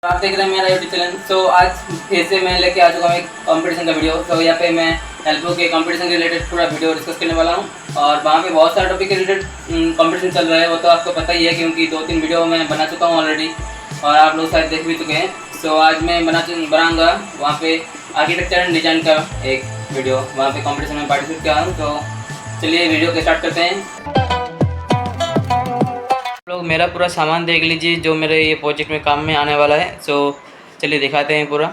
आप देख रहे हैं मेरा यूट्यूब चैनल। तो आज फिर से मैं लेके आ चुका हूँ एक कंपटीशन का वीडियो। तो यहाँ पे मैं हेल्पो के कंपटीशन के रिलेटेड पूरा वीडियो डिस्कस करने वाला हूँ। और वहाँ पे बहुत सारे टॉपिक के रिलेटेड कंपटीशन चल रहा है, वो तो आपको पता ही है क्योंकि 2-3 वीडियो मैं बना चुका हूँ ऑलरेडी और आप लोग शायद देख भी चुके हैं। सो आज मैं बनाऊँगा वहाँ पे आर्किटेक्चर एंड डिज़ाइन का एक वीडियो, वहाँ पे कॉम्पिटिशन में पार्टिसिपेट किया हूँ। तो चलिए वीडियो के स्टार्ट करते हैं। लोग मेरा पूरा सामान देख लीजिए जो मेरे ये प्रोजेक्ट में काम में आने वाला है। सो चलिए दिखाते हैं पूरा।